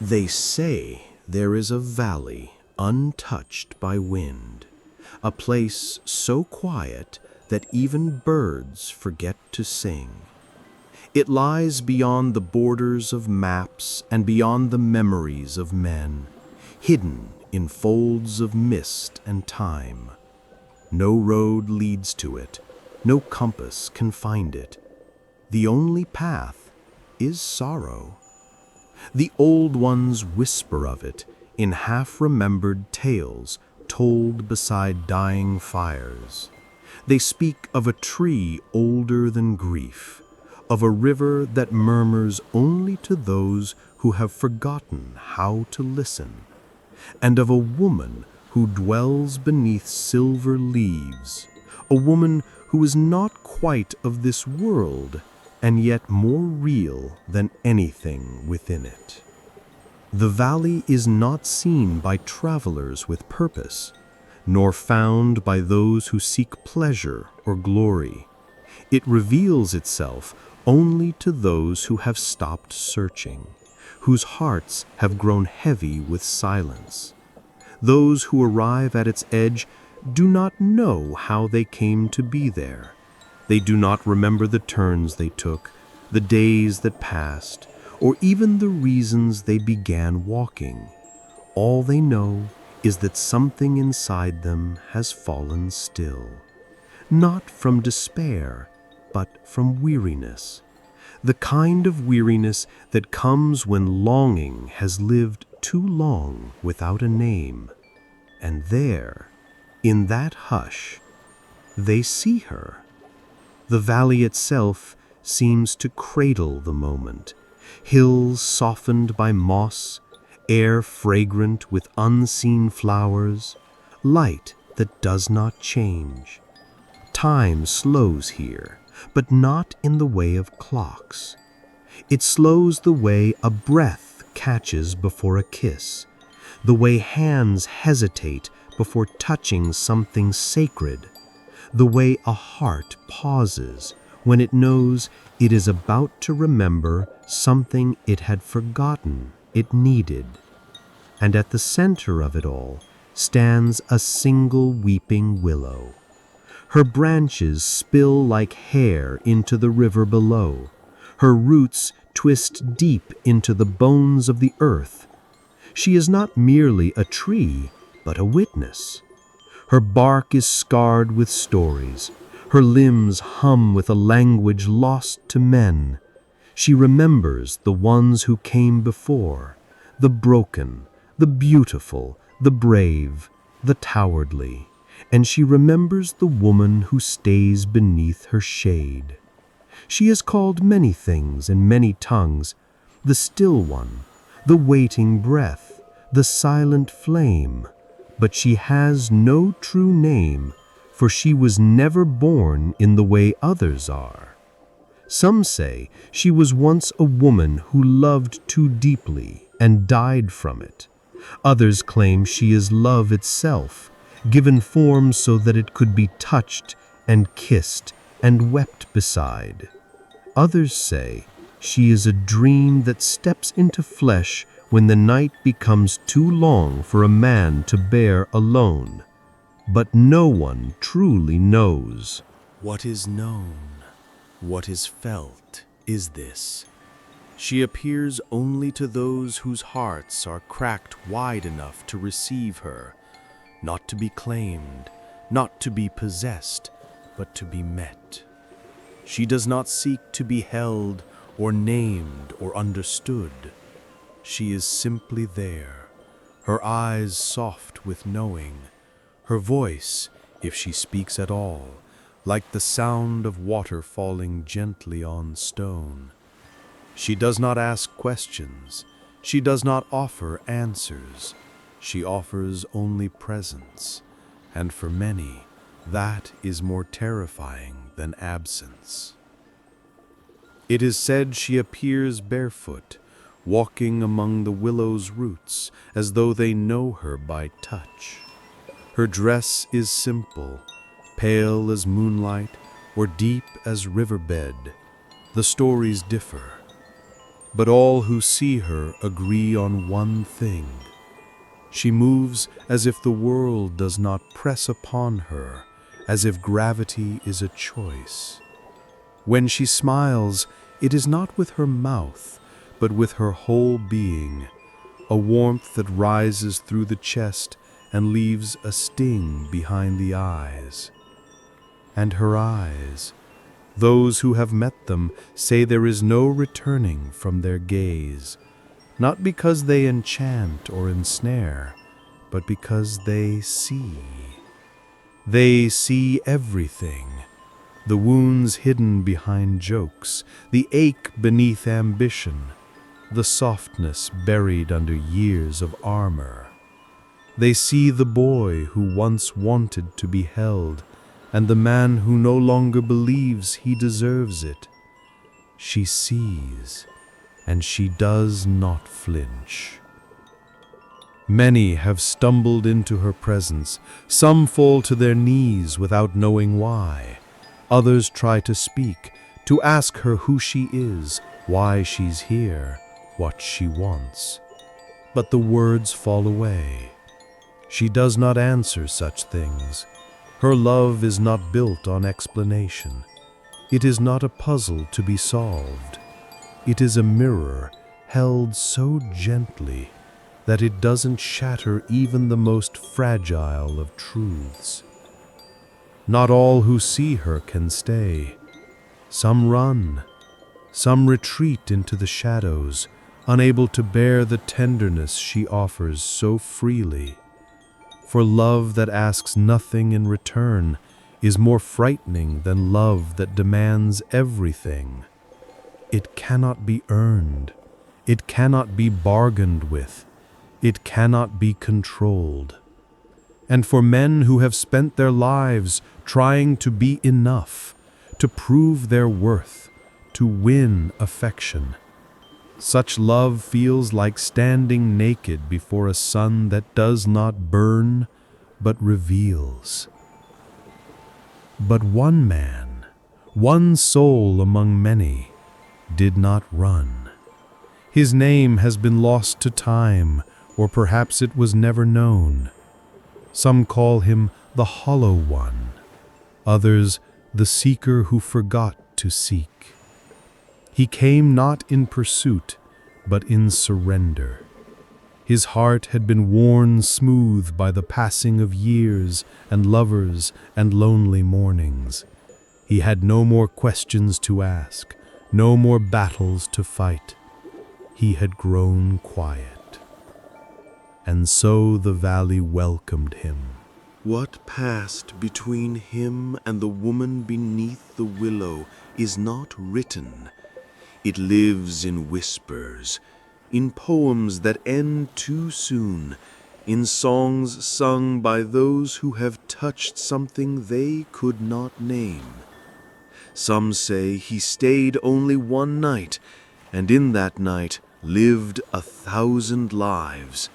They say there is a valley untouched by wind, a place so quiet that even birds forget to sing. It lies beyond the borders of maps and beyond the memories of men, hidden in folds of mist and time. No road leads to it, no compass can find it. The only path is sorrow. The old ones whisper of it in half-remembered tales told beside dying fires. They speak of a tree older than grief, of a river that murmurs only to those who have forgotten how to listen, and of a woman who dwells beneath silver leaves, a woman who is not quite of this world, and yet more real than anything within it. The valley is not seen by travelers with purpose, nor found by those who seek pleasure or glory. It reveals itself only to those who have stopped searching, whose hearts have grown heavy with silence. Those who arrive at its edge do not know how they came to be there. They do not remember the turns they took, the days that passed, or even the reasons they began walking. All they know is that something inside them has fallen still, not from despair, but from weariness, the kind of weariness that comes when longing has lived too long without a name. And there, in that hush, they see her. The valley itself seems to cradle the moment, hills softened by moss, air fragrant with unseen flowers, light that does not change. Time slows here, but not in the way of clocks. It slows the way a breath catches before a kiss, the way hands hesitate before touching something sacred, the way a heart pauses when it knows it is about to remember something it had forgotten it needed. And at the center of it all stands a single weeping willow. Her branches spill like hair into the river below. Her roots twist deep into the bones of the earth. She is not merely a tree, but a witness. Her bark is scarred with stories. Her limbs hum with a language lost to men. She remembers the ones who came before, the broken, the beautiful, the brave, the cowardly, and she remembers the woman who stays beneath her shade. She is called many things in many tongues, the still one, the waiting breath, the silent flame, but she has no true name, for she was never born in the way others are. Some say she was once a woman who loved too deeply and died from it. Others claim she is love itself, given form so that it could be touched and kissed and wept beside. Others say she is a dream that steps into flesh when the night becomes too long for a man to bear alone. But no one truly knows. What is known, what is felt, is this. She appears only to those whose hearts are cracked wide enough to receive her, not to be claimed, not to be possessed, but to be met. She does not seek to be held or named or understood. She is simply there, her eyes soft with knowing, her voice, if she speaks at all, like the sound of water falling gently on stone. She does not ask questions. She does not offer answers. She offers only presence, and for many, that is more terrifying than absence. It is said she appears barefoot, walking among the willow's roots as though they know her by touch. Her dress is simple, pale as moonlight or deep as riverbed. The stories differ. but all who see her agree on one thing. She moves as if the world does not press upon her, as if gravity is a choice. When she smiles, it is not with her mouth, but with her whole being, a warmth that rises through the chest and leaves a sting behind the eyes. And her eyes, those who have met them say there is no returning from their gaze, not because they enchant or ensnare, but because they see. They see everything, the wounds hidden behind jokes, the ache beneath ambition, the softness buried under years of armor. They see the boy who once wanted to be held, and the man who no longer believes he deserves it. She sees, and she does not flinch. Many have stumbled into her presence. Some fall to their knees without knowing why. Others try to speak, to ask her who she is, why she's here, what she wants. But the words fall away. She does not answer such things. Her love is not built on explanation. It is not a puzzle to be solved. It is a mirror held so gently that it doesn't shatter even the most fragile of truths. Not all who see her can stay. Some run, some retreat into the shadows, unable to bear the tenderness she offers so freely. For love that asks nothing in return is more frightening than love that demands everything. It cannot be earned. It cannot be bargained with. It cannot be controlled. And for men who have spent their lives trying to be enough, to prove their worth, to win affection, such love feels like standing naked before a sun that does not burn, but reveals. But one man, one soul among many, did not run. His name has been lost to time, or perhaps it was never known. Some call him the Hollow One, others the seeker who forgot to seek. He came not in pursuit, but in surrender. His heart had been worn smooth by the passing of years and lovers and lonely mornings. He had no more questions to ask, no more battles to fight. He had grown quiet. And so the valley welcomed him. What passed between him and the woman beneath the willow is not written. It lives in whispers, in poems that end too soon, in songs sung by those who have touched something they could not name. Some say he stayed only one night, and in that night lived 1,000 lives.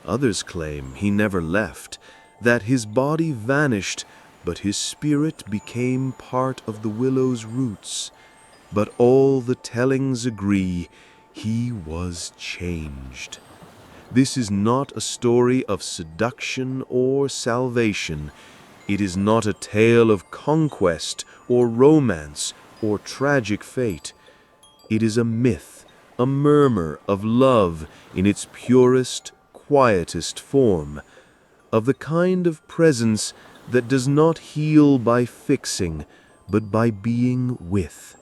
Others claim he never left, that his body vanished, but his spirit became part of the willow's roots. But all the tellings agree he was changed. This is not a story of seduction or salvation. It is not a tale of conquest or romance or tragic fate. It is a myth, a murmur of love in its purest, quietest form, of the kind of presence that does not heal by fixing, but by being with.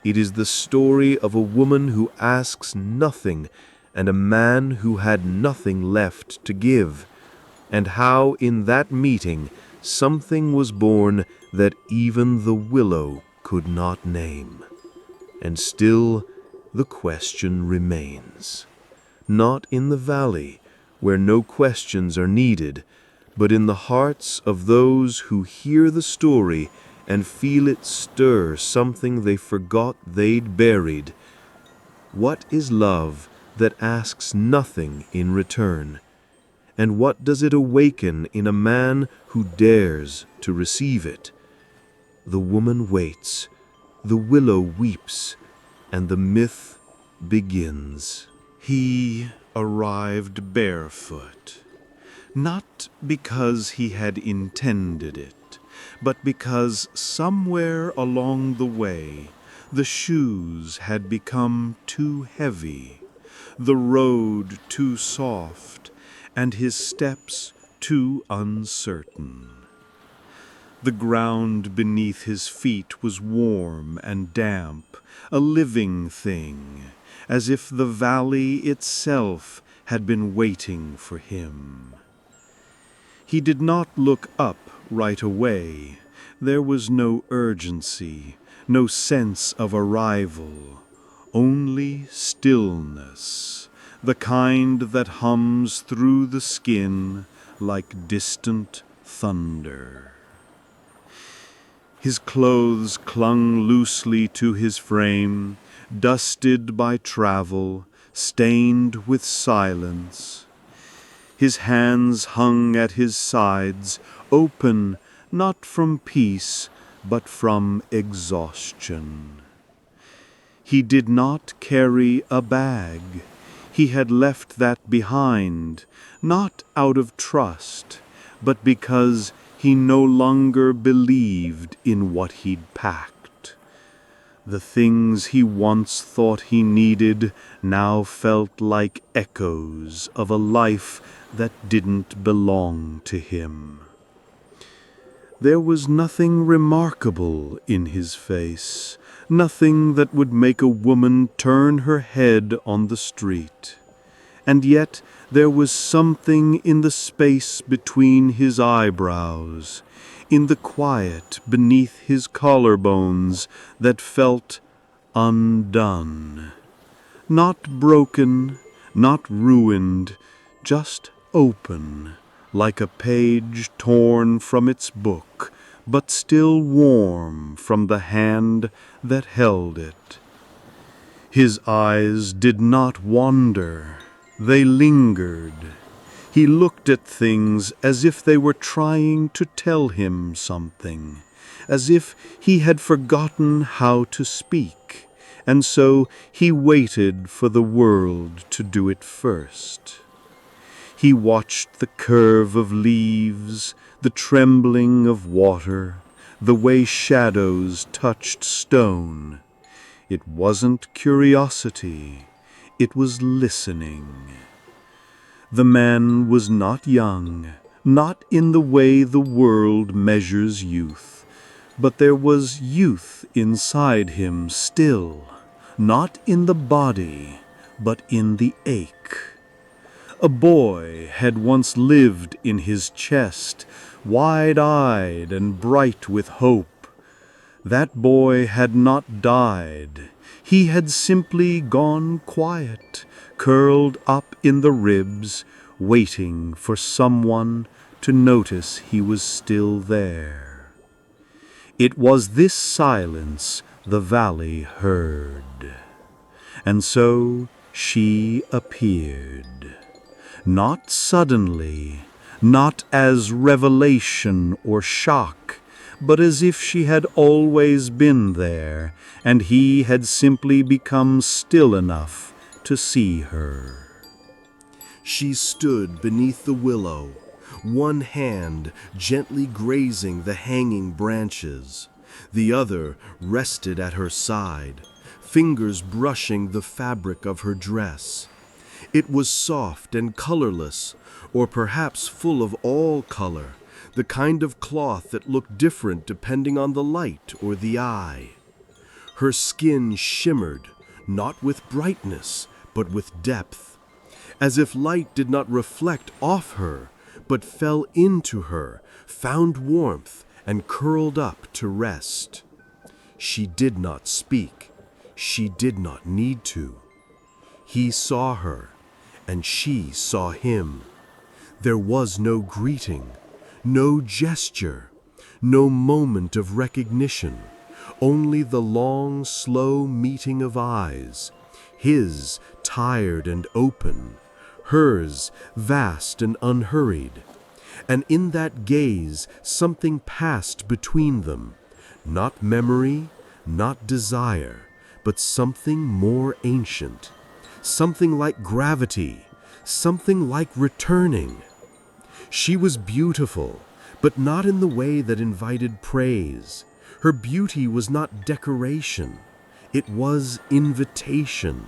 It is the story of a woman who asks nothing and a man who had nothing left to give, and how in that meeting something was born that even the willow could not name. And still the question remains, not in the valley, where no questions are needed, but in the hearts of those who hear the story and feel it stir something they forgot they'd buried. What is love that asks nothing in return? And what does it awaken in a man who dares to receive it? The woman waits, the willow weeps, and the myth begins. He arrived barefoot, not because he had intended it, but because somewhere along the way the shoes had become too heavy, the road too soft, and his steps too uncertain. The ground beneath his feet was warm and damp, a living thing, as if the valley itself had been waiting for him. He did not look up right away. There was no urgency, no sense of arrival, only stillness, the kind that hums through the skin like distant thunder. His clothes clung loosely to his frame, dusted by travel, stained with silence. His hands hung at his sides, open not from peace, but from exhaustion. He did not carry a bag. He had left that behind, not out of trust, but because he no longer believed in what he'd packed. The things he once thought he needed now felt like echoes of a life that didn't belong to him. There was nothing remarkable in his face, nothing that would make a woman turn her head on the street. And yet there was something in the space between his eyebrows, in the quiet beneath his collarbones, that felt undone. Not broken, not ruined, just open, like a page torn from its book, but still warm from the hand that held it. His eyes did not wander. They lingered. He looked at things as if they were trying to tell him something, as if he had forgotten how to speak, and so he waited for the world to do it first. He watched the curve of leaves, the trembling of water, the way shadows touched stone. It wasn't curiosity. It was listening. The man was not young, not in the way the world measures youth, but there was youth inside him still, not in the body, but in the ache. A boy had once lived in his chest, wide-eyed and bright with hope. That boy had not died. He had simply gone quiet, curled up in the ribs, waiting for someone to notice he was still there. It was this silence the valley heard. And so she appeared. Not suddenly, not as revelation or shock, but as if she had always been there, and he had simply become still enough to see her. She stood beneath the willow, one hand gently grazing the hanging branches, the other rested at her side, fingers brushing the fabric of her dress. It was soft and colorless, or perhaps full of all color, the kind of cloth that looked different depending on the light or the eye. Her skin shimmered, not with brightness, but with depth, as if light did not reflect off her, but fell into her, found warmth, and curled up to rest. She did not speak. She did not need to. He saw her, and she saw him. There was no greeting, no gesture, no moment of recognition, only the long, slow meeting of eyes, his tired and open, hers vast and unhurried. And in that gaze something passed between them, not memory, not desire, but something more ancient, something like gravity, something like returning. She was beautiful, but not in the way that invited praise. Her beauty was not decoration, it was invitation.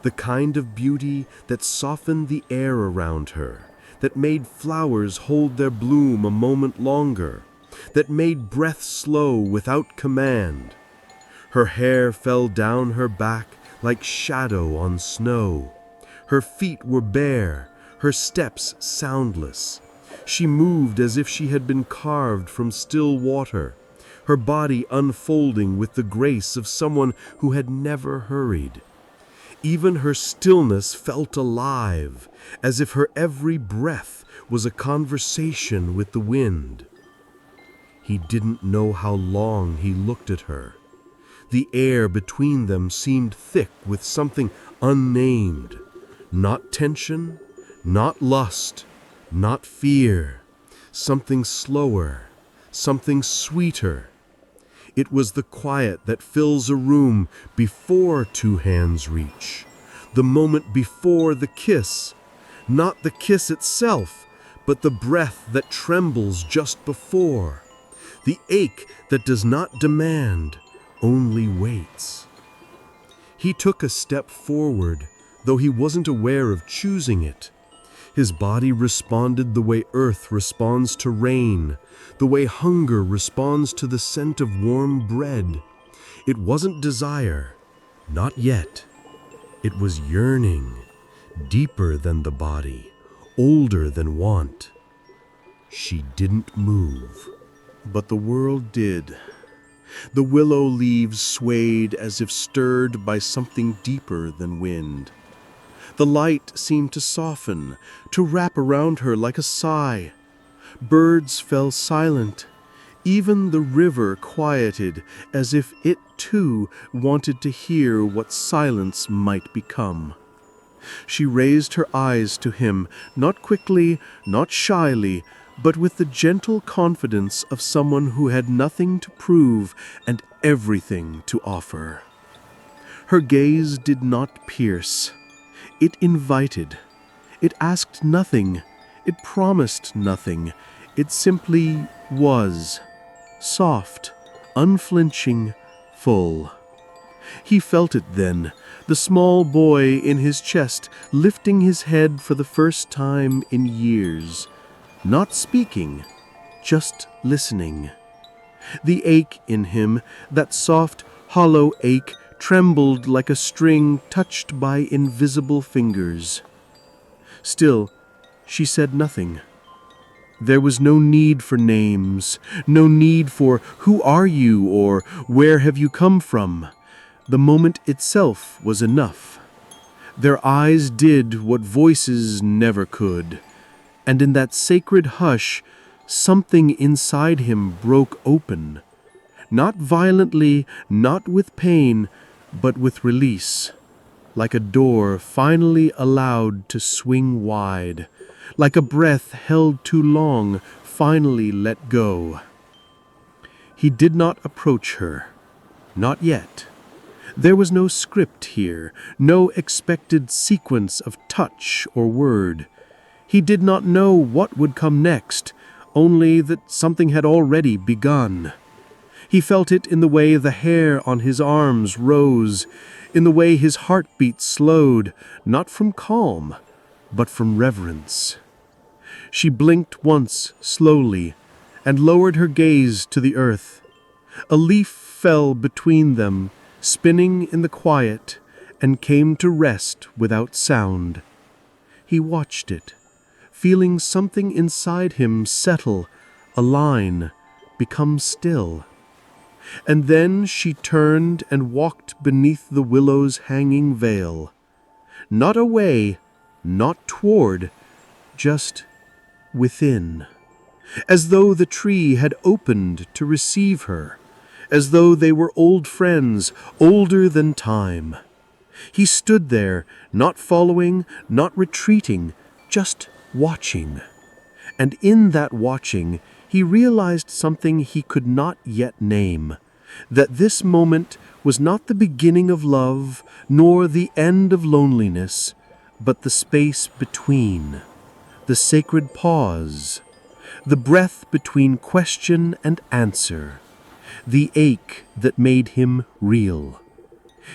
The kind of beauty that softened the air around her, that made flowers hold their bloom a moment longer, that made breath slow without command. Her hair fell down her back like shadow on snow. Her feet were bare, her steps soundless. She moved as if she had been carved from still water, her body unfolding with the grace of someone who had never hurried. Even her stillness felt alive, as if her every breath was a conversation with the wind. He didn't know how long he looked at her. The air between them seemed thick with something unnamed. Not tension, not lust, not fear. Something slower, something sweeter. It was the quiet that fills a room before two hands reach, the moment before the kiss, not the kiss itself, but the breath that trembles just before, the ache that does not demand, only waits. He took a step forward, though he wasn't aware of choosing it. His body responded the way earth responds to rain, the way hunger responds to the scent of warm bread. It wasn't desire, not yet. It was yearning, deeper than the body, older than want. She didn't move, but the world did. The willow leaves swayed as if stirred by something deeper than wind. The light seemed to soften, to wrap around her like a sigh. Birds fell silent. Even the river quieted, as if it too wanted to hear what silence might become. She raised her eyes to him, not quickly, not shyly, but with the gentle confidence of someone who had nothing to prove and everything to offer. Her gaze did not pierce. It invited. It asked nothing. It promised nothing. It simply was. Soft, unflinching, full. He felt it then, the small boy in his chest lifting his head for the first time in years. Not speaking, just listening. The ache in him, that soft, hollow ache, trembled like a string touched by invisible fingers. Still, she said nothing. There was no need for names, no need for "who are you?" or "where have you come from?" The moment itself was enough. Their eyes did what voices never could, and in that sacred hush, something inside him broke open. Not violently, not with pain, but with release, like a door finally allowed to swing wide, like a breath held too long, finally let go. He did not approach her, not yet. There was no script here, no expected sequence of touch or word. He did not know what would come next, only that something had already begun. He felt it in the way the hair on his arms rose, in the way his heartbeat slowed, not from calm, but from reverence. She blinked once, slowly, and lowered her gaze to the earth. A leaf fell between them, spinning in the quiet, and came to rest without sound. He watched it, feeling something inside him settle, align, become still. And then she turned and walked beneath the willow's hanging veil. Not away, not toward, just within. As though the tree had opened to receive her, as though they were old friends, older than time. He stood there, not following, not retreating, just watching. And in that watching, he realized something he could not yet name, that this moment was not the beginning of love, nor the end of loneliness, but the space between, the sacred pause, the breath between question and answer, the ache that made him real.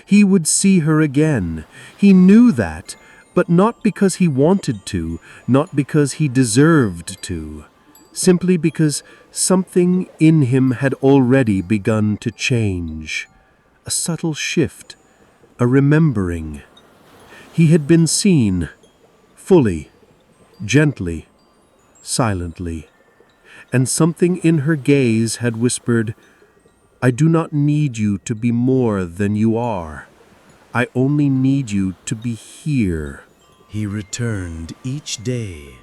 He would see her again. He knew that, but not because he wanted to, not because he deserved to, simply because something in him had already begun to change. A subtle shift, a remembering. He had been seen, fully, gently, silently, and something in her gaze had whispered, "I do not need you to be more than you are. I only need you to be here." He returned each day,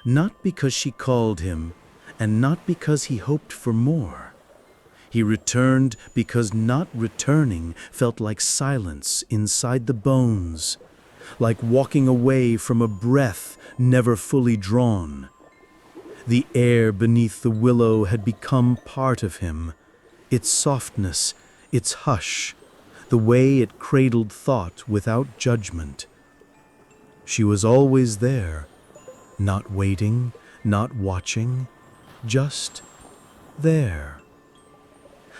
not because she called him, and not because he hoped for more. He returned because not returning felt like silence inside the bones, like walking away from a breath never fully drawn. The air beneath the willow had become part of him, its softness, its hush, the way it cradled thought without judgment. She was always there, not waiting, not watching, just there.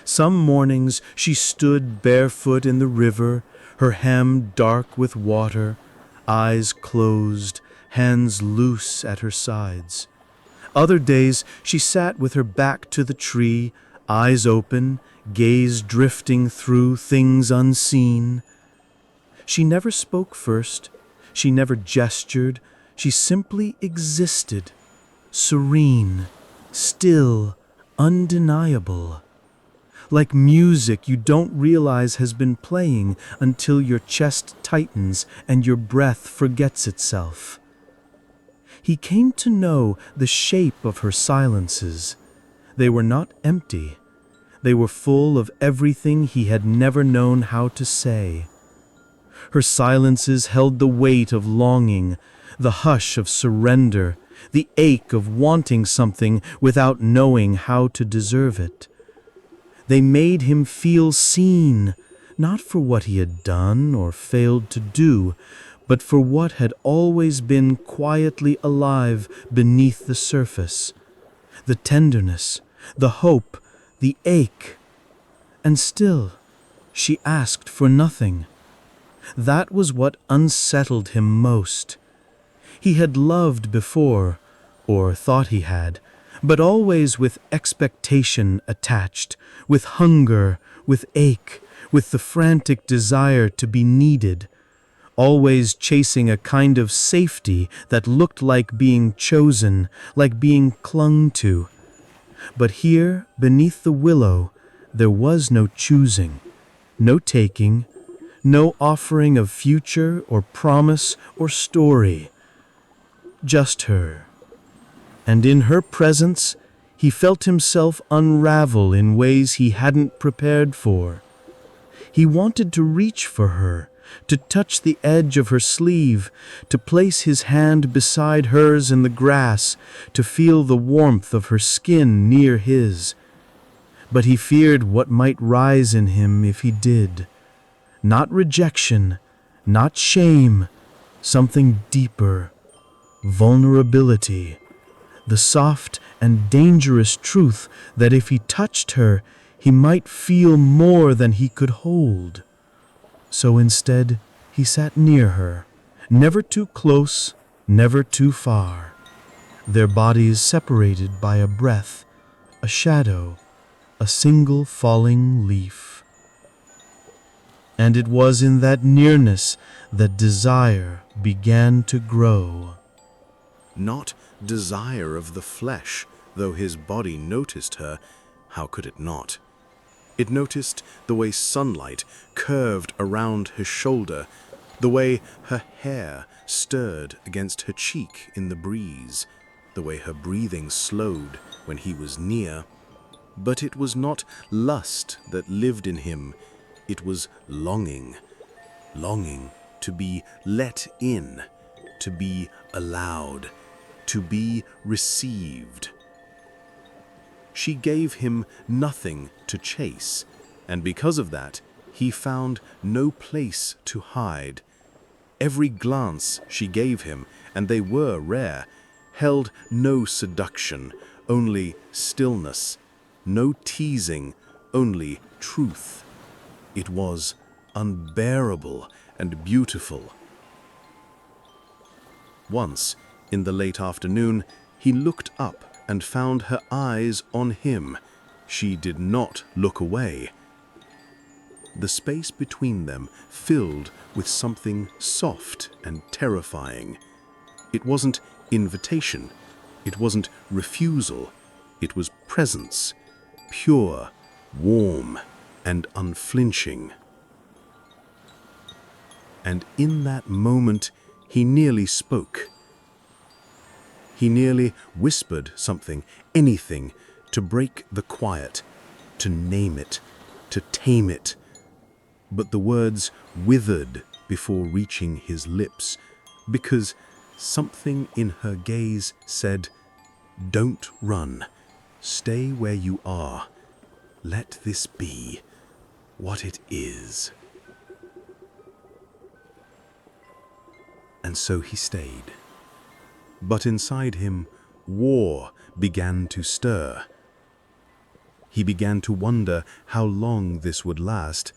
Some mornings she stood barefoot in the river, her hem dark with water, eyes closed, hands loose at her sides. Other days she sat with her back to the tree, eyes open, gaze drifting through things unseen. She never spoke first, she never gestured, she simply existed, serene, still, undeniable. Like music you don't realize has been playing until your chest tightens and your breath forgets itself. He came to know the shape of her silences. They were not empty. They were full of everything he had never known how to say. Her silences held the weight of longing, the hush of surrender, the ache of wanting something without knowing how to deserve it. They made him feel seen, not for what he had done or failed to do, but for what had always been quietly alive beneath the surface. The tenderness, the hope, the ache. And still, she asked for nothing. That was what unsettled him most. He had loved before, or thought he had, but always with expectation attached, with hunger, with ache, with the frantic desire to be needed, always chasing a kind of safety that looked like being chosen, like being clung to. But here, beneath the willow, there was no choosing, no taking, no offering of future or promise or story. Just her. And in her presence, he felt himself unravel in ways he hadn't prepared for. He wanted to reach for her, to touch the edge of her sleeve, to place his hand beside hers in the grass, to feel the warmth of her skin near his. But he feared what might rise in him if he did. Not rejection, not shame, something deeper, vulnerability, the soft and dangerous truth that if he touched her, he might feel more than he could hold. So instead, he sat near her, never too close, never too far, their bodies separated by a breath, a shadow, a single falling leaf. And it was in that nearness that desire began to grow. Not desire of the flesh, though his body noticed her, how could it not? It noticed the way sunlight curved around her shoulder, the way her hair stirred against her cheek in the breeze, the way her breathing slowed when he was near. But it was not lust that lived in him, it was longing, longing to be let in, to be allowed, to be received. she gave him nothing to chase, and because of that, he found no place to hide. Every glance she gave him, and they were rare, held no seduction, only stillness, no teasing, only truth. It was unbearable and beautiful. Once, in the late afternoon, he looked up and found her eyes on him. She did not look away. The space between them filled with something soft and terrifying. It wasn't invitation. It wasn't refusal. It was presence, pure, warm, and unflinching. And in that moment, he nearly spoke. He nearly whispered something, anything, to break the quiet, to name it, to tame it. But the words withered before reaching his lips, because something in her gaze said, "Don't run. Stay where you are. Let this be what it is." And so he stayed. But inside him, war began to stir. He began to wonder how long this would last,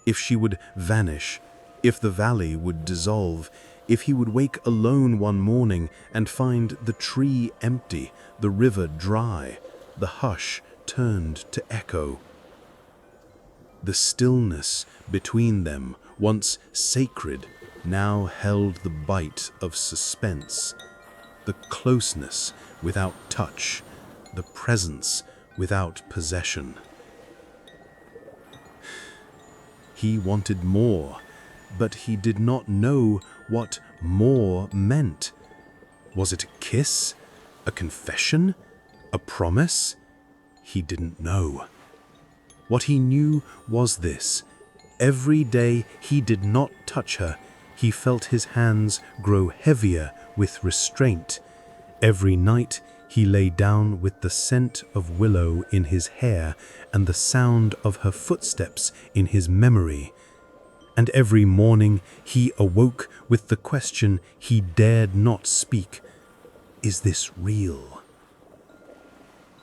if she would vanish, if the valley would dissolve, if he would wake alone one morning and find the tree empty, the river dry, the hush turned to echo. The stillness between them, once sacred, now held the bite of suspense, the closeness without touch, the presence without possession. He wanted more, but he did not know what more meant. Was it a kiss? A confession? A promise? He didn't know. What he knew was this: every day he did not touch her, he felt his hands grow heavier with restraint. Every night he lay down with the scent of willow in his hair and the sound of her footsteps in his memory. And every morning he awoke with the question he dared not speak: is this real?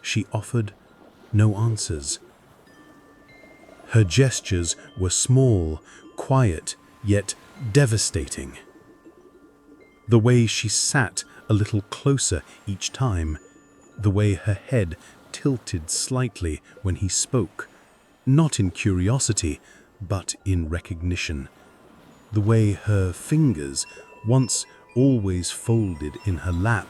She offered no answers. Her gestures were small, quiet, yet devastating. The way she sat a little closer each time, the way her head tilted slightly when he spoke, not in curiosity, but in recognition, the way her fingers, once always folded in her lap,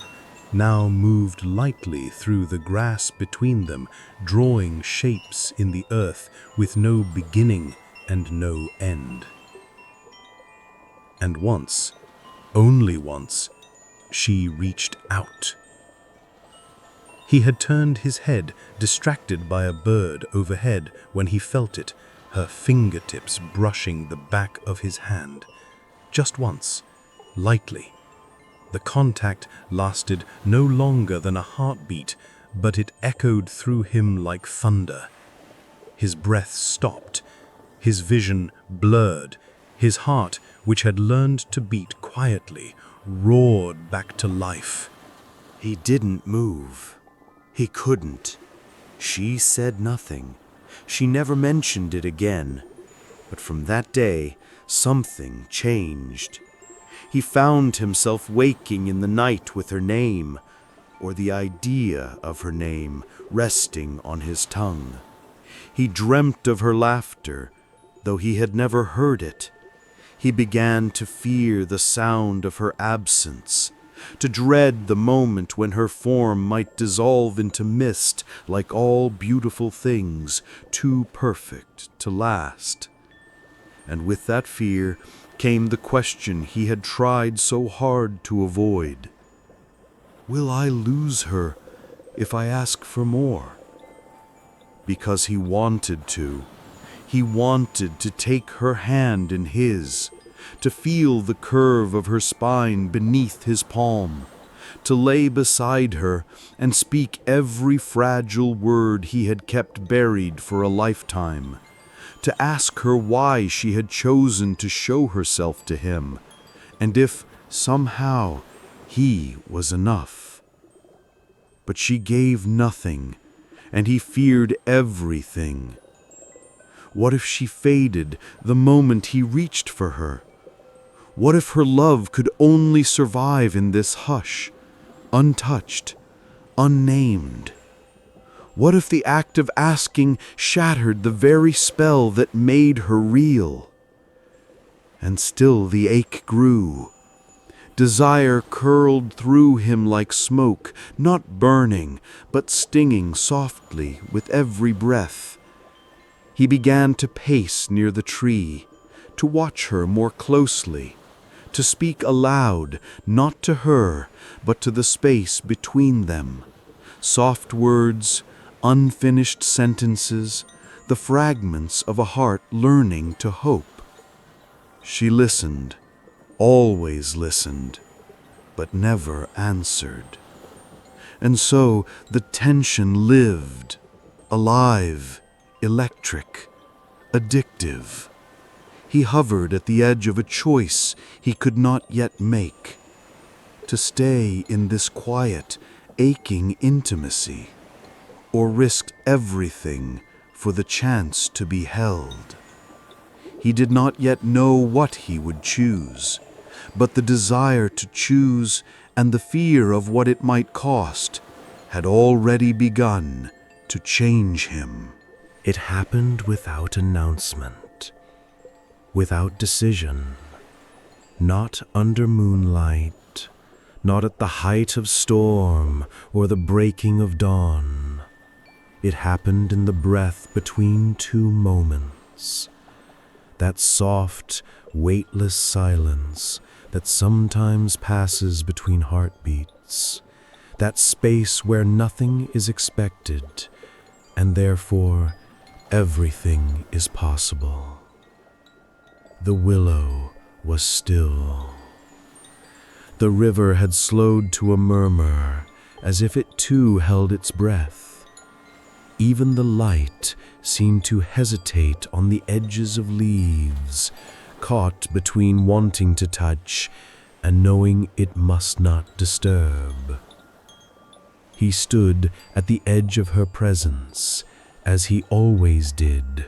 now moved lightly through the grass between them, drawing shapes in the earth with no beginning and no end. And once, only once, she reached out. He had turned his head, distracted by a bird overhead, when he felt it, her fingertips brushing the back of his hand. Just once, lightly. The contact lasted no longer than a heartbeat, but it echoed through him like thunder. His breath stopped, his vision blurred, his heart, which had learned to beat quietly, roared back to life. He didn't move. He couldn't. She said nothing. She never mentioned it again. But from that day, something changed. He found himself waking in the night with her name, or the idea of her name, resting on his tongue. He dreamt of her laughter, though he had never heard it. He began to fear the sound of her absence, to dread the moment when her form might dissolve into mist, like all beautiful things, too perfect to last. And with that fear came the question he had tried so hard to avoid. Will I lose her if I ask for more? Because he wanted to. He wanted to take her hand in his, to feel the curve of her spine beneath his palm, to lay beside her and speak every fragile word he had kept buried for a lifetime, to ask her why she had chosen to show herself to him, and if, somehow, he was enough. But she gave nothing, and he feared everything. What if she faded the moment he reached for her? What if her love could only survive in this hush, untouched, unnamed? What if the act of asking shattered the very spell that made her real? And still the ache grew. Desire curled through him like smoke, not burning, but stinging softly with every breath. He began to pace near the tree, to watch her more closely, to speak aloud, not to her, but to the space between them. Soft words, unfinished sentences, the fragments of a heart learning to hope. She listened, always listened, but never answered. And so the tension lived, alive, electric, addictive. He hovered at the edge of a choice he could not yet make: to stay in this quiet, aching intimacy, or risk everything for the chance to be held. He did not yet know what he would choose, but the desire to choose and the fear of what it might cost had already begun to change him. It happened without announcement, without decision, not under moonlight, not at the height of storm or the breaking of dawn. It happened in the breath between two moments, that soft, weightless silence that sometimes passes between heartbeats, that space where nothing is expected, and therefore everything is possible. The willow was still. The river had slowed to a murmur, as if it too held its breath. Even the light seemed to hesitate on the edges of leaves, caught between wanting to touch and knowing it must not disturb. He stood at the edge of her presence, as he always did,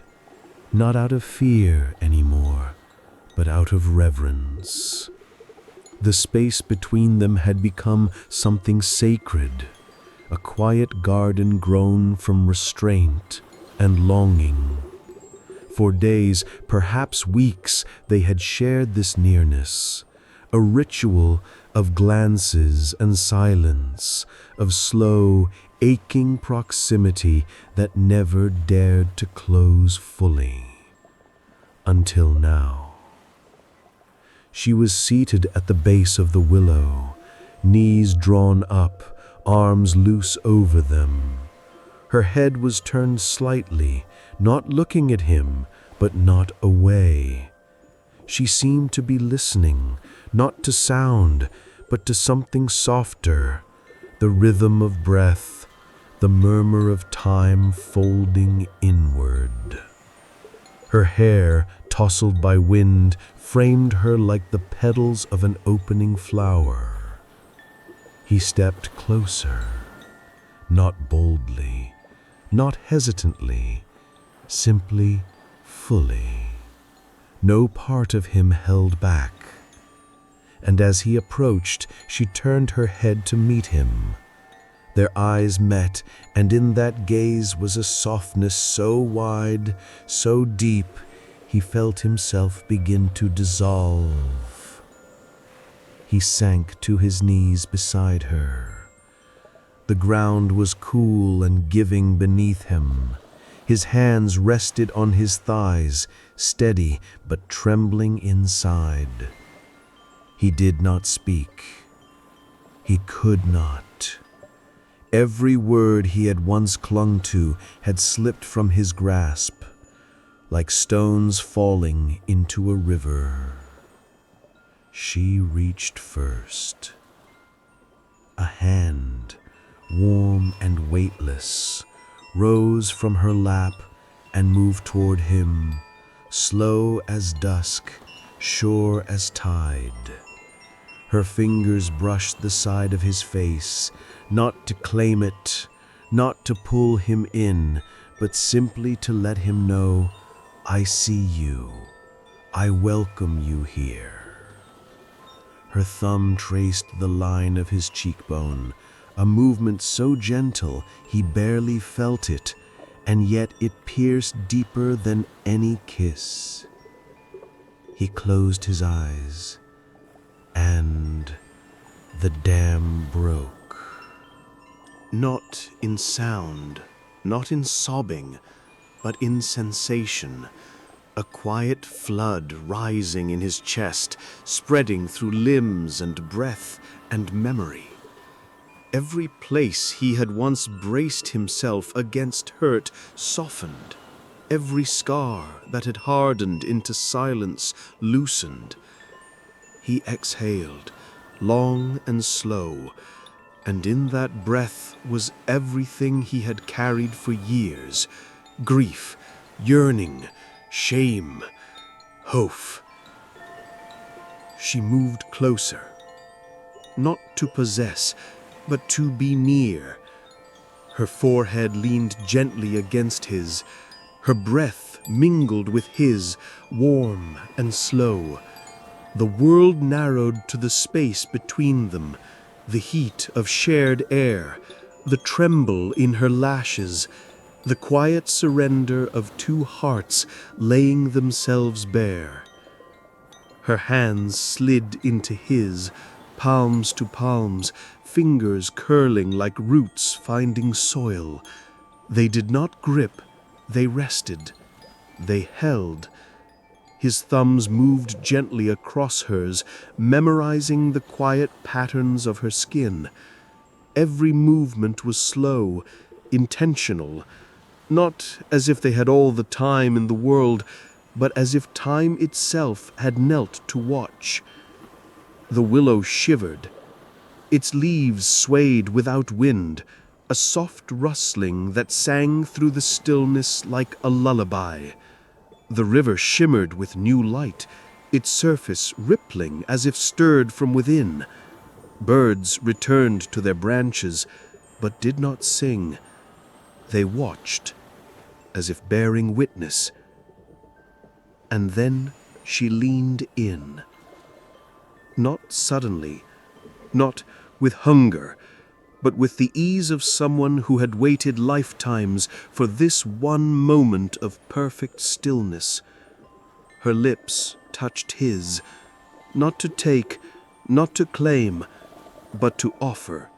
not out of fear anymore, but out of reverence. The space between them had become something sacred, a quiet garden grown from restraint and longing. For days, perhaps weeks, they had shared this nearness, a ritual of glances and silence, of slow, aching proximity that never dared to close fully. Until now. She was seated at the base of the willow, knees drawn up, arms loose over them. Her head was turned slightly, not looking at him, but not away. She seemed to be listening, not to sound, but to something softer, the rhythm of breath, the murmur of time folding inward. Her hair, tousled by wind, framed her like the petals of an opening flower. He stepped closer, not boldly, not hesitantly, simply, fully. No part of him held back. And as he approached, she turned her head to meet him. Their eyes met, and in that gaze was a softness so wide, so deep, he felt himself begin to dissolve. He sank to his knees beside her. The ground was cool and giving beneath him. His hands rested on his thighs, steady but trembling inside. He did not speak. He could not. Every word he had once clung to had slipped from his grasp, like stones falling into a river. She reached first. hand, warm and weightless, rose from her lap and moved toward him, slow as dusk, sure as tide. Her fingers brushed the side of his face, not to claim it, not to pull him in, but simply to let him know, I see you. I welcome you here. Her thumb traced the line of his cheekbone, a movement so gentle he barely felt it, and yet it pierced deeper than any kiss. He closed his eyes, and the dam broke. Not in sound, not in sobbing, but in sensation. A quiet flood rising in his chest, spreading through limbs and breath and memory. Every place he had once braced himself against hurt softened. Every scar that had hardened into silence loosened. He exhaled, long and slow, and in that breath was everything he had carried for years: grief, yearning, shame, hope. She moved closer, not to possess, but to be near. Her forehead leaned gently against his. Her breath mingled with his, warm and slow. The world narrowed to the space between them, the heat of shared air, the tremble in her lashes, the quiet surrender of two hearts laying themselves bare. Her hands slid into his, palms to palms, fingers curling like roots finding soil. They did not grip, they rested, they held. His thumbs moved gently across hers, memorizing the quiet patterns of her skin. Every movement was slow, intentional, not as if they had all the time in the world, but as if time itself had knelt to watch. The willow shivered. Its leaves swayed without wind, a soft rustling that sang through the stillness like a lullaby. The river shimmered with new light, its surface rippling as if stirred from within. Birds returned to their branches, but did not sing. They watched, as if bearing witness. And then she leaned in. Not suddenly, not with hunger, but with the ease of someone who had waited lifetimes for this one moment of perfect stillness. Her lips touched his, not to take, not to claim, but to offer.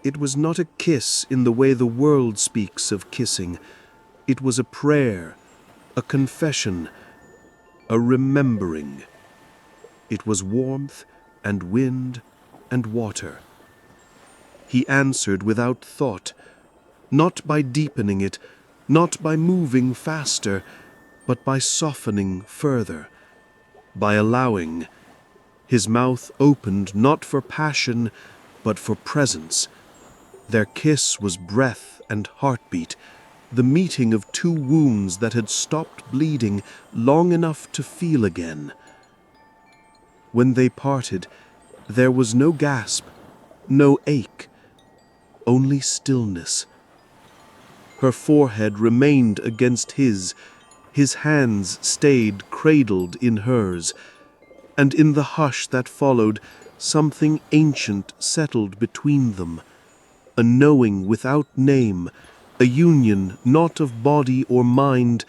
It was not a kiss in the way the world speaks of kissing. It was a prayer, a confession, a remembering. It was warmth and wind and water. He answered without thought, not by deepening it, not by moving faster, but by softening further, by allowing. His mouth opened not for passion, but for presence. Their kiss was breath and heartbeat, the meeting of two wounds that had stopped bleeding long enough to feel again. When they parted, there was no gasp, no ache, only stillness. Her forehead remained against his hands stayed cradled in hers, and in the hush that followed, something ancient settled between them, a knowing without name, a union not of body or mind,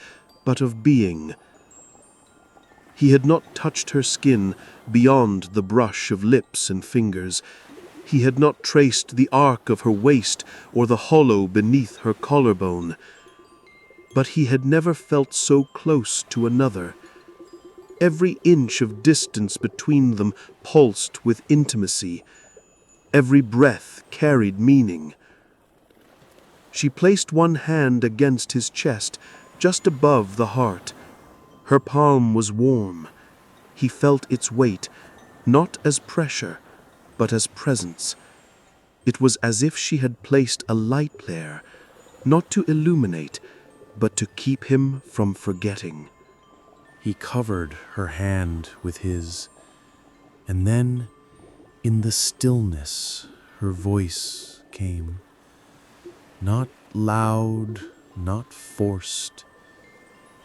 but of being. He had not touched her skin beyond the brush of lips and fingers. He had not traced the arc of her waist or the hollow beneath her collarbone. But he had never felt so close to another. Every inch of distance between them pulsed with intimacy. Every breath carried meaning. She placed one hand against his chest, just above the heart. Her palm was warm. He felt its weight, not as pressure, but as presence. It was as if she had placed a light there, not to illuminate, but to keep him from forgetting. He covered her hand with his, and then, in the stillness, her voice came. Not loud, not forced,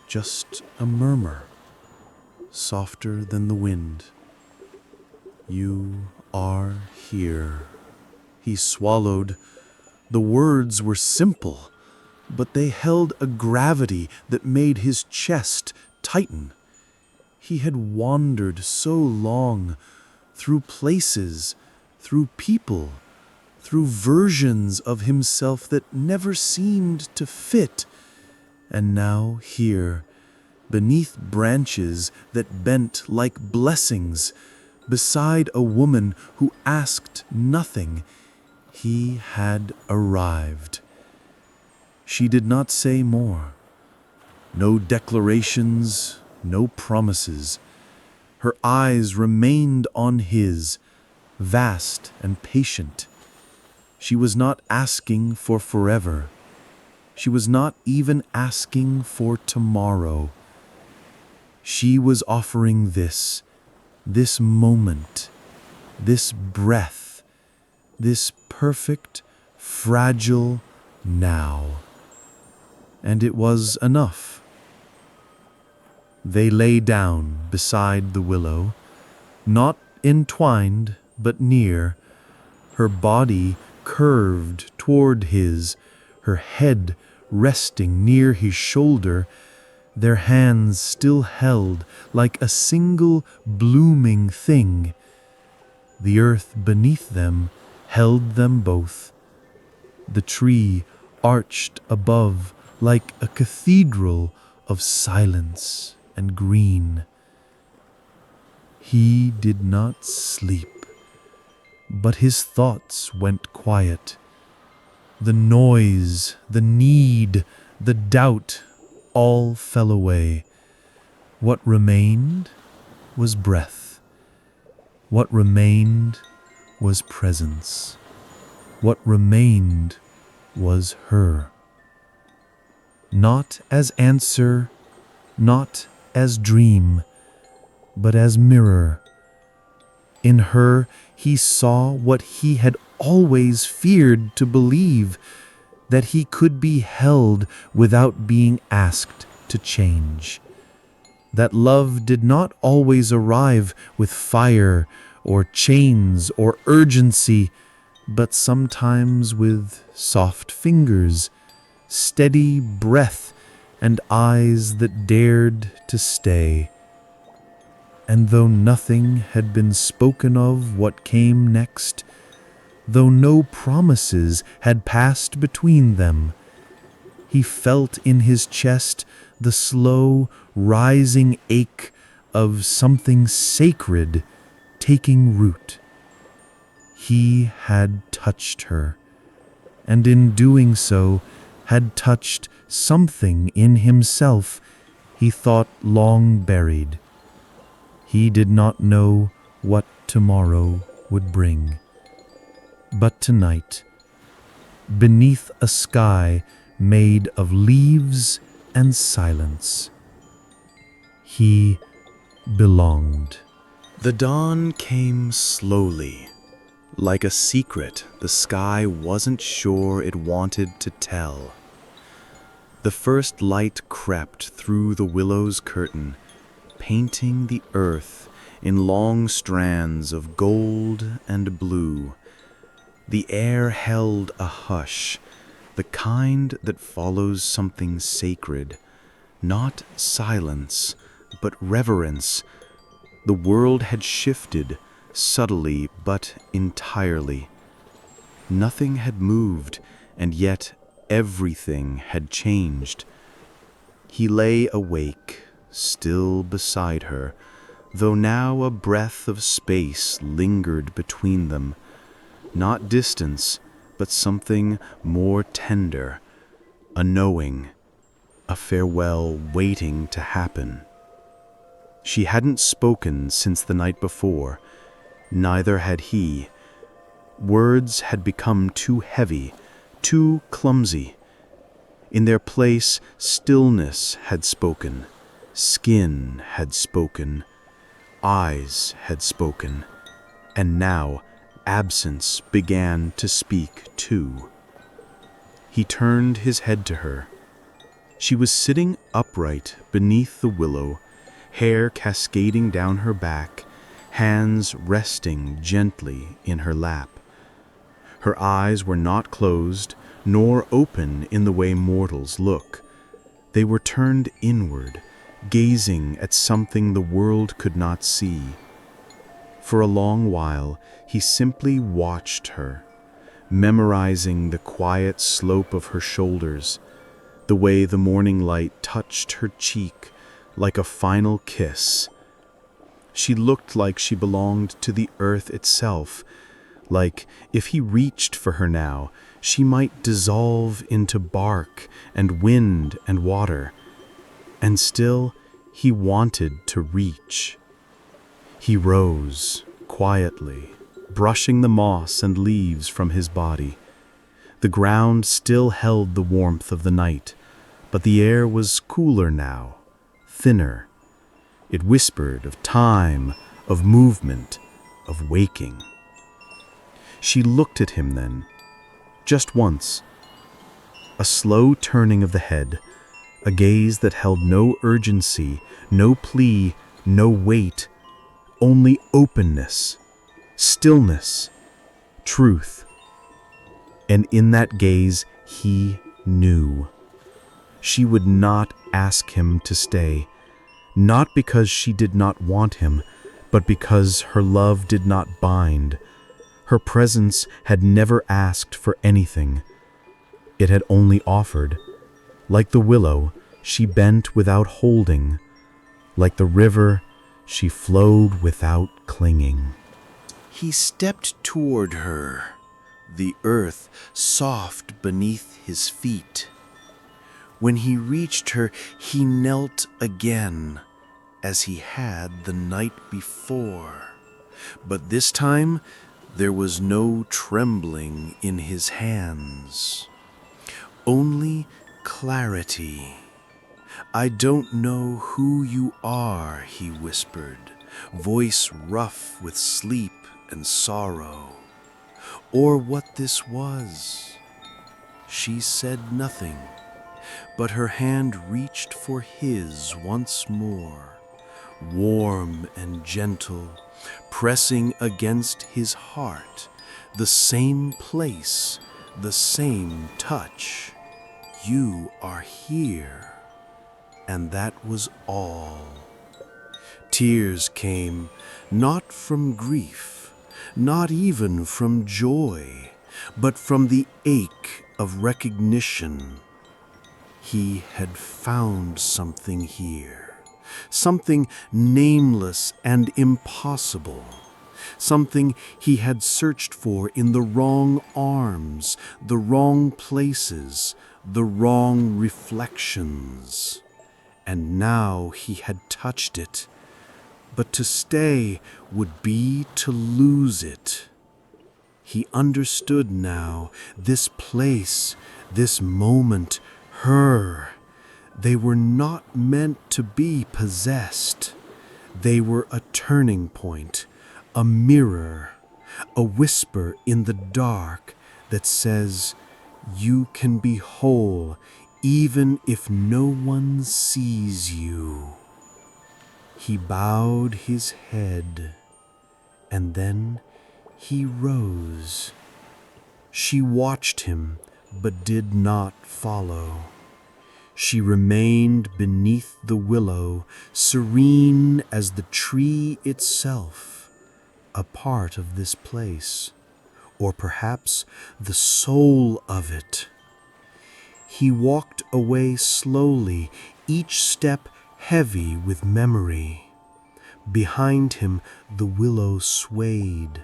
just a murmur, softer than the wind. You are here. He swallowed. The words were simple, but they held a gravity that made his chest tighten. He had wandered so long, through places, through people, through versions of himself that never seemed to fit. And now here, beneath branches that bent like blessings, beside a woman who asked nothing, he had arrived. She did not say more. No declarations, no promises. Her eyes remained on his, vast and patient. She was not asking for forever. She was not even asking for tomorrow. She was offering this moment, this breath, this perfect, fragile now. And it was enough. They lay down beside the willow, not entwined but near, her body curved toward his, her head resting near his shoulder, their hands still held like a single blooming thing. The earth beneath them held them both. The tree arched above like a cathedral of silence and green. He did not sleep, but his thoughts went quiet. The noise, the need, the doubt all fell away. What remained was breath. What remained was presence. What remained was her. Not as answer, not as dream, but as mirror. In her he saw what he had always feared to believe, that he could be held without being asked to change. That love did not always arrive with fire or chains or urgency, but sometimes with soft fingers, steady breath, and eyes that dared to stay. And though nothing had been spoken of what came next, though no promises had passed between them, he felt in his chest the slow, rising ache of something sacred taking root. He had touched her, and in doing so had touched something in himself he thought long buried. He did not know what tomorrow would bring. But tonight, beneath a sky made of leaves and silence, he belonged. The dawn came slowly, like a secret the sky wasn't sure it wanted to tell. The first light crept through the willow's curtain, painting the earth in long strands of gold and blue. The air held a hush, the kind that follows something sacred, not silence, but reverence. The world had shifted, subtly but entirely. Nothing had moved, and yet everything had changed. He lay awake, still beside her, though now a breath of space lingered between them. Not distance, but something more tender, a knowing, a farewell waiting to happen. She hadn't spoken since the night before, neither had he. Words had become too heavy, too clumsy. In their place, stillness had spoken, skin had spoken, eyes had spoken, and now absence began to speak too. He turned his head to her. She was sitting upright beneath the willow, hair cascading down her back, hands resting gently in her lap. Her eyes were not closed, nor open in the way mortals look. They were turned inward, gazing at something the world could not see. For a long while, he simply watched her, memorizing the quiet slope of her shoulders, the way the morning light touched her cheek like a final kiss. She looked like she belonged to the earth itself, like if he reached for her now, she might dissolve into bark and wind and water. And still, he wanted to reach. He rose quietly, brushing the moss and leaves from his body. The ground still held the warmth of the night, but the air was cooler now, thinner. It whispered of time, of movement, of waking. She looked at him then, just once. A slow turning of the head, a gaze that held no urgency, no plea, no weight, only openness, stillness, truth. And in that gaze he knew. She would not ask him to stay, not because she did not want him, but because her love did not bind. Her presence had never asked for anything. It had only offered. Like the willow, she bent without holding. Like the river, she flowed without clinging. He stepped toward her, the earth soft beneath his feet. When he reached her, he knelt again, as he had the night before. But this time, there was no trembling in his hands, only clarity. "I don't know who you are," he whispered, voice rough with sleep and sorrow, "or what this was." She said nothing, but her hand reached for his once more, warm and gentle, pressing against his heart, the same place, the same touch. "You are here." And that was all. Tears came, not from grief, not even from joy, but from the ache of recognition. He had found something here, something nameless and impossible, something he had searched for in the wrong arms, the wrong places, the wrong reflections. And now he had touched it, but to stay would be to lose it. He understood now, this place, this moment, her. They were not meant to be possessed. They were a turning point, a mirror, a whisper in the dark that says, "You can be whole even if no one sees you." He bowed his head, and then he rose. She watched him, but did not follow. She remained beneath the willow, serene as the tree itself, a part of this place, or perhaps the soul of it. He walked away slowly, each step heavy with memory. Behind him the willow swayed.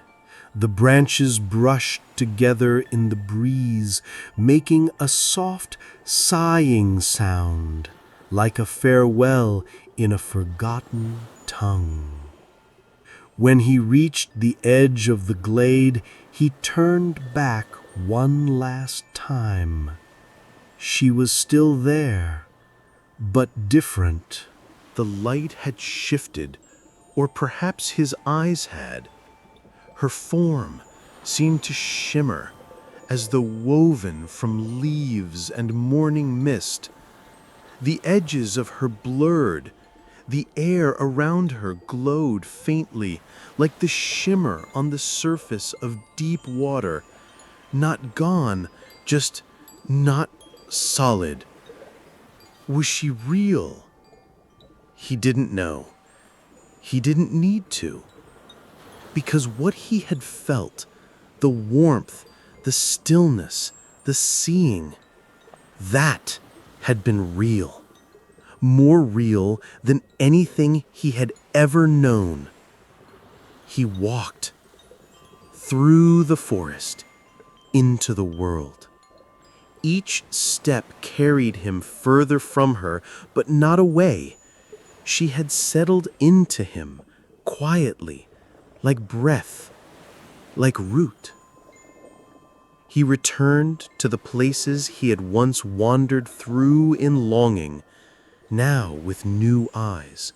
The branches brushed together in the breeze, making a soft, sighing sound, like a farewell in a forgotten tongue. When he reached the edge of the glade, He turned back one last time. She was still there, but different. The light had shifted, or perhaps his eyes had. Her form seemed to shimmer as though woven from leaves and morning mist. The edges of her blurred. The air around her glowed faintly, like the shimmer on the surface of deep water. Not gone, just not solid. Was she real? He didn't know. He didn't need to. Because what he had felt, the warmth, the stillness, the seeing, that had been real. More real than anything he had ever known. He walked through the forest into the world. Each step carried him further from her, but not away. She had settled into him quietly, like breath, like root. He returned to the places he had once wandered through in longing, now with new eyes.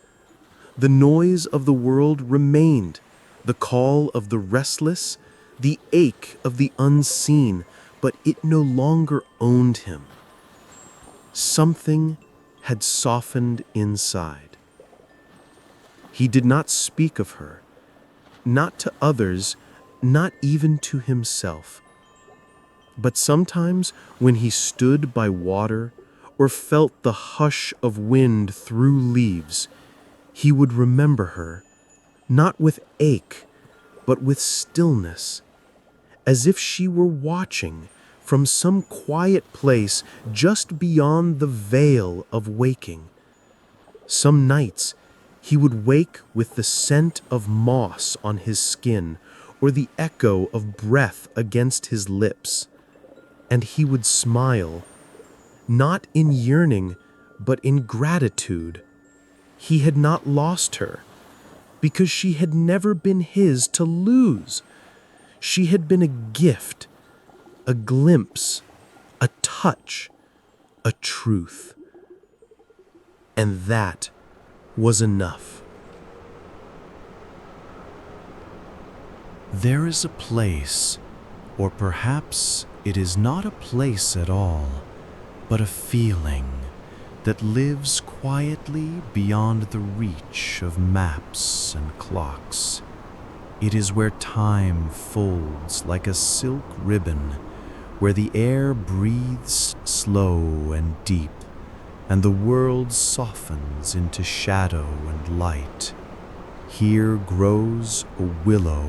The noise of the world remained, the call of the restless, the ache of the unseen, but it no longer owned him. Something had softened inside. He did not speak of her, not to others, not even to himself. But sometimes when he stood by water or felt the hush of wind through leaves, he would remember her, not with ache, but with stillness, as if she were watching from some quiet place just beyond the veil of waking. Some nights he would wake with the scent of moss on his skin or the echo of breath against his lips, and he would smile, not in yearning, but in gratitude. He had not lost her, because she had never been his to lose. She had been a gift, a glimpse, a touch, a truth. And that was enough. There is a place, or perhaps it is not a place at all, but a feeling that lives quietly beyond the reach of maps and clocks. It is where time folds like a silk ribbon, where the air breathes slow and deep, and the world softens into shadow and light. Here grows a willow,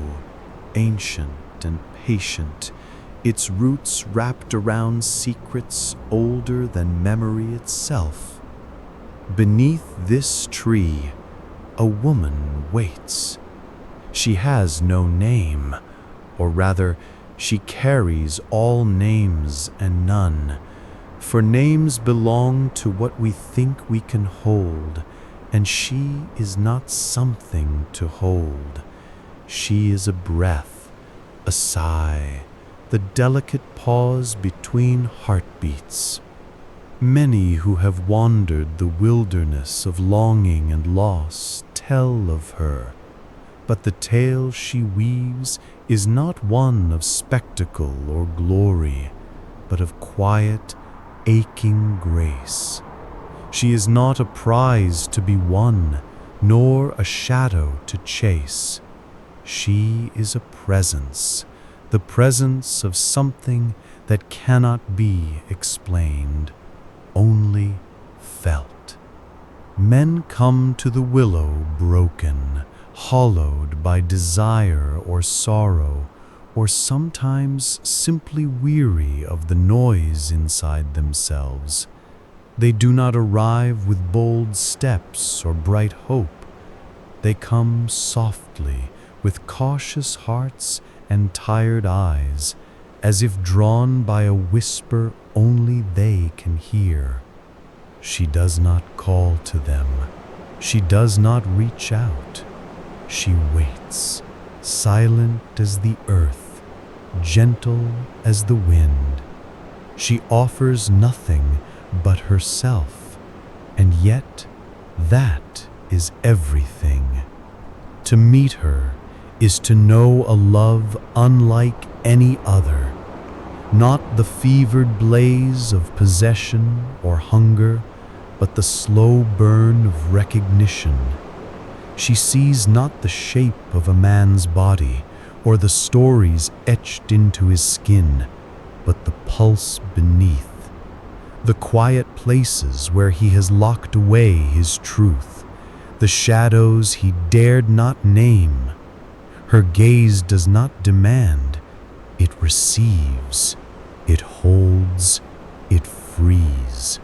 ancient and patient, its roots wrapped around secrets older than memory itself. Beneath this tree, a woman waits. She has no name, or rather, she carries all names and none, for names belong to what we think we can hold, and she is not something to hold. She is a breath, a sigh, the delicate pause between heartbeats. Many who have wandered the wilderness of longing and loss tell of her, but the tale she weaves is not one of spectacle or glory, but of quiet, aching grace. She is not a prize to be won, nor a shadow to chase. She is a presence, the presence of something that cannot be explained, only felt. Men come to the willow broken, hollowed by desire or sorrow, or sometimes simply weary of the noise inside themselves. They do not arrive with bold steps or bright hope. They come softly, with cautious hearts and tired eyes, as if drawn by a whisper only they can hear. She does not call to them. She does not reach out. She waits, silent as the earth, gentle as the wind. She offers nothing but herself, and yet that is everything. To meet her is to know a love unlike any other, not the fevered blaze of possession or hunger, but the slow burn of recognition. She sees not the shape of a man's body or the stories etched into his skin, but the pulse beneath, the quiet places where he has locked away his truth, the shadows he dared not name. Her gaze does not demand, it receives, it holds, it frees.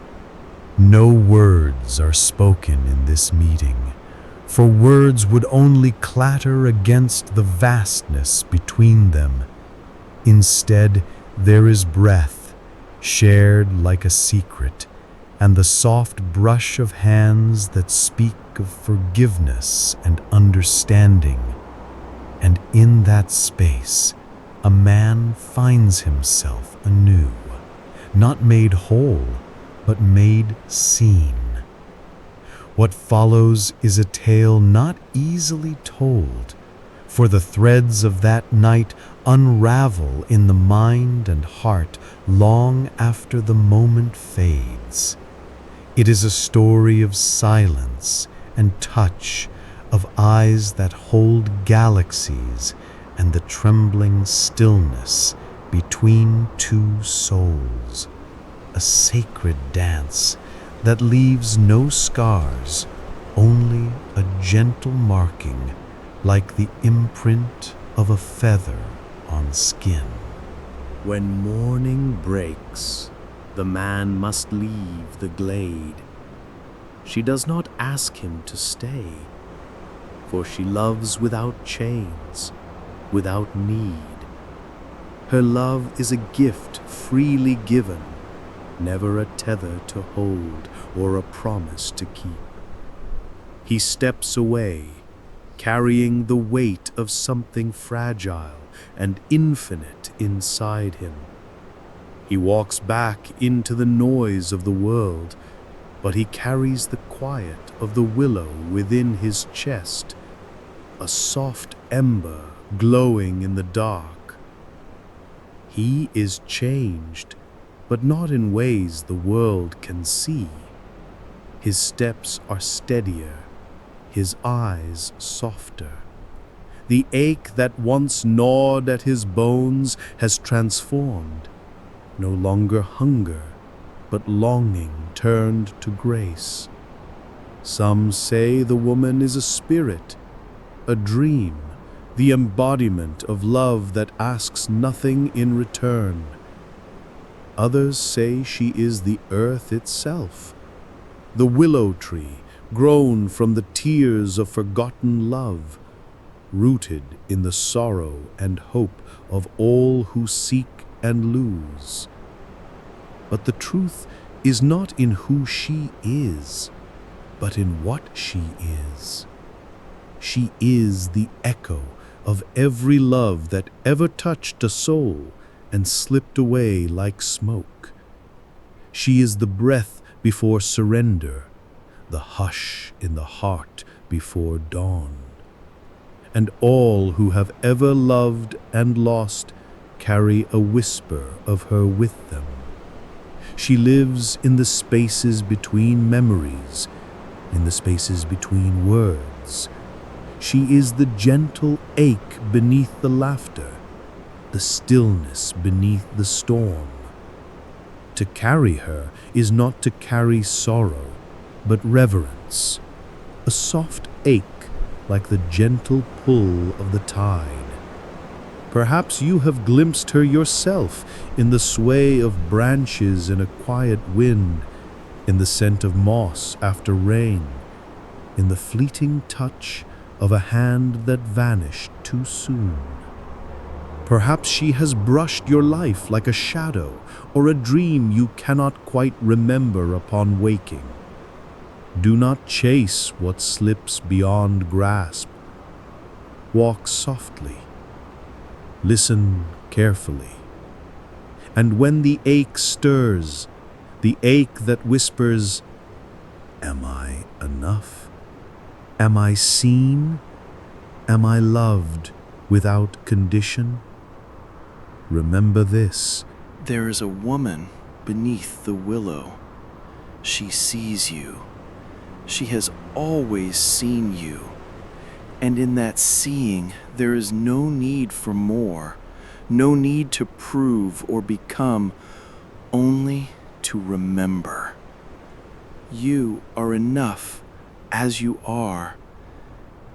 No words are spoken in this meeting, for words would only clatter against the vastness between them. Instead, there is breath, shared like a secret, and the soft brush of hands that speak of forgiveness and understanding. And in that space, a man finds himself anew, not made whole, but made seen. What follows is a tale not easily told, for the threads of that night unravel in the mind and heart long after the moment fades. It is a story of silence and touch, of eyes that hold galaxies, and the trembling stillness between two souls. A sacred dance that leaves no scars, only a gentle marking, like the imprint of a feather on skin. When morning breaks, the man must leave the glade. She does not ask him to stay, for she loves without chains, without need. Her love is a gift freely given, never a tether to hold or a promise to keep. He steps away, carrying the weight of something fragile and infinite inside him. He walks back into the noise of the world, but he carries the quiet of the willow within his chest, a soft ember glowing in the dark. He is changed, but not in ways the world can see. His steps are steadier, his eyes softer. The ache that once gnawed at his bones has transformed. No longer hunger, but longing turned to grace. Some say the woman is a spirit, a dream, the embodiment of love that asks nothing in return. Others say she is the earth itself, the willow tree grown from the tears of forgotten love, rooted in the sorrow and hope of all who seek and lose. But the truth is not in who she is, but in what she is. She is the echo of every love that ever touched a soul and slipped away like smoke. She is the breath before surrender, the hush in the heart before dawn. And all who have ever loved and lost carry a whisper of her with them. She lives in the spaces between memories, in the spaces between words. She is the gentle ache beneath the laughter, the stillness beneath the storm. To carry her is not to carry sorrow, but reverence, a soft ache like the gentle pull of the tide. Perhaps you have glimpsed her yourself in the sway of branches in a quiet wind, in the scent of moss after rain, in the fleeting touch of a hand that vanished too soon. Perhaps she has brushed your life like a shadow or a dream you cannot quite remember upon waking. Do not chase what slips beyond grasp. Walk softly. Listen carefully. And when the ache stirs, the ache that whispers, "Am I enough? Am I seen? Am I loved without condition?" Remember this. There is a woman beneath the willow. She sees you. She has always seen you. And in that seeing, there is no need for more, no need to prove or become, only to remember. You are enough as you are.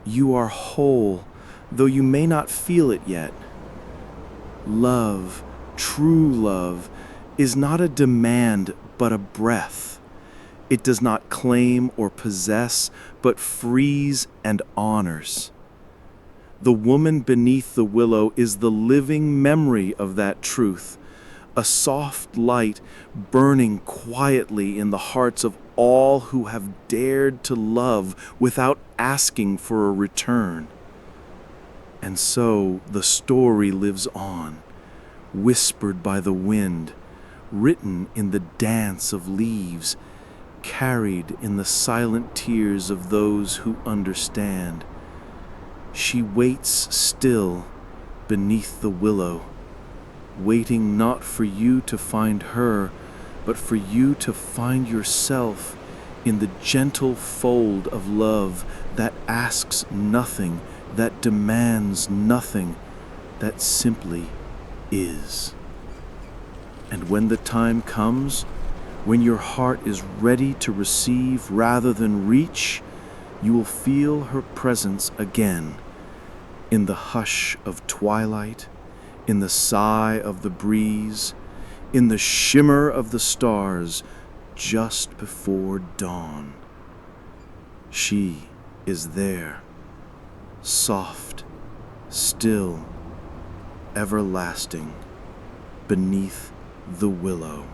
You are whole, though you may not feel it yet. Love, true love, is not a demand but a breath. It does not claim or possess, but frees and honors. The woman beneath the willow is the living memory of that truth, a soft light burning quietly in the hearts of all who have dared to love without asking for a return. And so the story lives on, whispered by the wind, written in the dance of leaves, carried in the silent tears of those who understand. She waits still beneath the willow, waiting not for you to find her, but for you to find yourself in the gentle fold of love that asks nothing, that demands nothing, that simply is. And when the time comes, when your heart is ready to receive rather than reach, you will feel her presence again, in the hush of twilight, in the sigh of the breeze, in the shimmer of the stars just before dawn. She is there, soft, still, everlasting, beneath the willow.